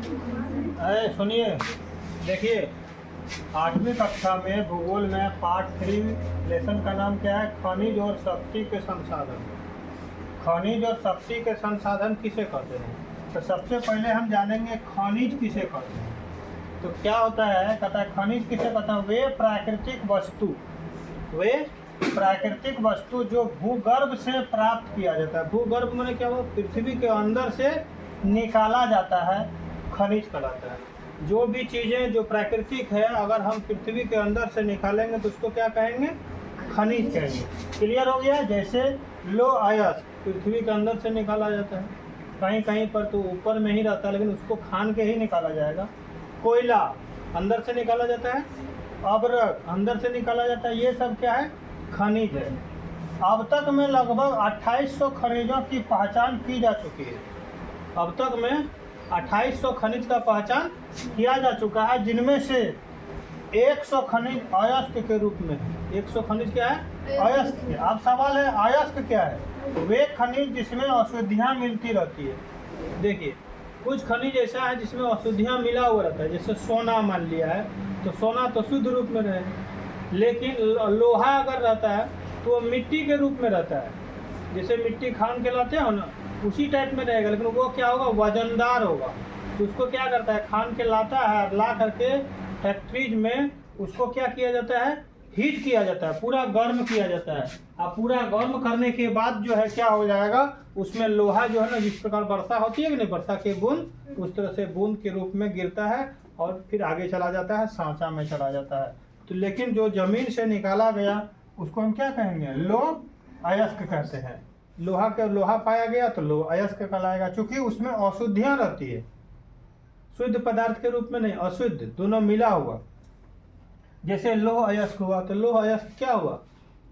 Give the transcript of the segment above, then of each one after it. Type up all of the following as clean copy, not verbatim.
अरे सुनिए, देखिए 8वीं कक्षा में भूगोल में पार्ट 3 लेसन का नाम क्या है? खनिज और शक्ति के संसाधन। खनिज और शक्ति के संसाधन किसे कहते हैं? तो सबसे पहले हम जानेंगे खनिज किसे कहते हैं। तो क्या होता है, कहता है खनिज किसे कहते हैं? वे प्राकृतिक वस्तु जो भूगर्भ से प्राप्त किया जाता है। भूगर्भ माने क्या? वो पृथ्वी के अंदर से निकाला जाता है, खनिज कहलाता है। जो भी चीज़ें जो प्राकृतिक है, अगर हम पृथ्वी के अंदर से निकालेंगे तो उसको क्या कहेंगे? खनिज कहेंगे। क्लियर हो गया? जैसे लो अयस्क पृथ्वी के अंदर से निकाला जाता है, कहीं कहीं पर तो ऊपर में ही रहता है, लेकिन उसको खान के ही निकाला जाएगा। कोयला अंदर से निकाला जाता है, अब्रक अंदर से निकाला जाता है। ये सब क्या है? खनिज है। अब तक में लगभग 2800 खनिजों की पहचान की जा चुकी है। अब तक में 2800 खनिज का पहचान किया जा चुका है, जिनमें से 100 खनिज अयस्क के रूप में है। 100 खनिज क्या है? अयस्क के। अब सवाल है अयस्क क्या है? वे खनिज जिसमें अशुद्धियाँ मिलती रहती है। देखिए कुछ खनिज ऐसा है जिसमें अशुद्धियाँ मिला हुआ रहता है, जैसे सोना मान लिया है, तो सोना तो शुद्ध रूप में रहे, लेकिन लोहा अगर रहता है तो वो मिट्टी के रूप में रहता है। जैसे मिट्टी खान के लाते हो ना, उसी टाइप में रहेगा, लेकिन वो क्या होगा? वजनदार होगा। तो उसको क्या करता है? खान के लाता है, ला करके फैक्ट्रीज में उसको क्या किया जाता है? हीट किया जाता है, पूरा गर्म किया जाता है। अब पूरा गर्म करने के बाद जो है क्या हो जाएगा? उसमें लोहा जो है ना, जिस प्रकार वर्षा होती है कि नहीं, वर्षा के बूंद, उस तरह से बूंद के रूप में गिरता है और फिर आगे चला जाता है, सांचा में चला जाता है। तो लेकिन जो जमीन से निकाला गया उसको हम क्या कहेंगे? लोह अयस्क कहते हैं। लोहा पाया गया तो लोह अयस्क कहलाएगा, क्योंकि उसमें अशुद्धियाँ रहती है, शुद्ध पदार्थ के रूप में नहीं, अशुद्ध, दोनों मिला हुआ। जैसे लोह अयस्क हुआ तो लोह अयस्क क्या हुआ?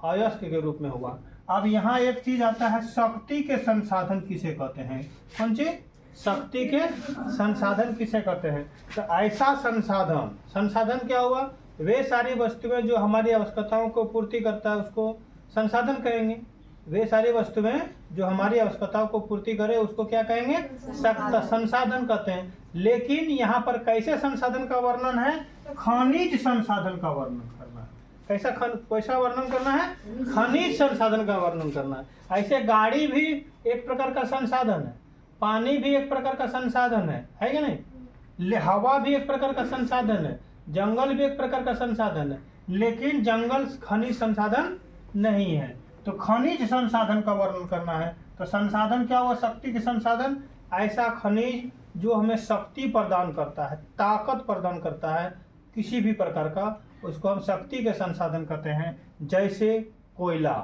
अयस्क के रूप में हुआ। अब यहाँ एक चीज आता है, शक्ति के संसाधन किसे कहते हैं? कौन चीज? शक्ति के संसाधन किसे कहते हैं? तो ऐसा संसाधन क्या हुआ? वे सारी वस्तुएं जो हमारी आवश्यकताओं को पूर्ति करता है उसको संसाधन कहेंगे। वे सारी वस्तुएं जो हमारी आवश्यकताओं को पूर्ति करे उसको क्या कहेंगे? संसाधन कहते हैं। लेकिन यहाँ पर कैसे संसाधन का वर्णन है? खनिज संसाधन का वर्णन करना है। कैसा वर्णन करना है? खनिज संसाधन का वर्णन करना है। ऐसे गाड़ी भी एक प्रकार का संसाधन है, पानी भी एक प्रकार का संसाधन है कि नहीं? हवा भी एक प्रकार का संसाधन है, जंगल भी एक प्रकार का संसाधन है, लेकिन जंगल खनिज संसाधन नहीं है। तो खनिज संसाधन का वर्णन करना है। तो संसाधन क्या हुआ? शक्ति के संसाधन। ऐसा खनिज जो हमें शक्ति प्रदान करता है, ताकत प्रदान करता है किसी भी प्रकार का, उसको हम शक्ति के संसाधन कहते हैं। जैसे कोयला,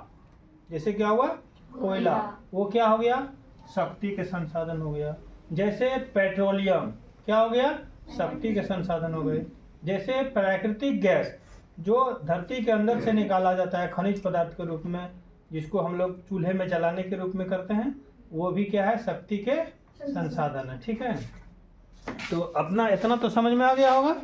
जैसे क्या हुआ? कोयला, वो क्या हो गया? शक्ति के संसाधन हो गया। जैसे पेट्रोलियम क्या हो गया? शक्ति के संसाधन हो गए। जैसे प्राकृतिक गैस जो धरती के अंदर से निकाला जाता है खनिज पदार्थ के रूप में, जिसको हम लोग चूल्हे में जलाने के रूप में करते हैं, वो भी क्या है? शक्ति के संसाधन है। ठीक है, तो अपना इतना तो समझ में आ गया होगा।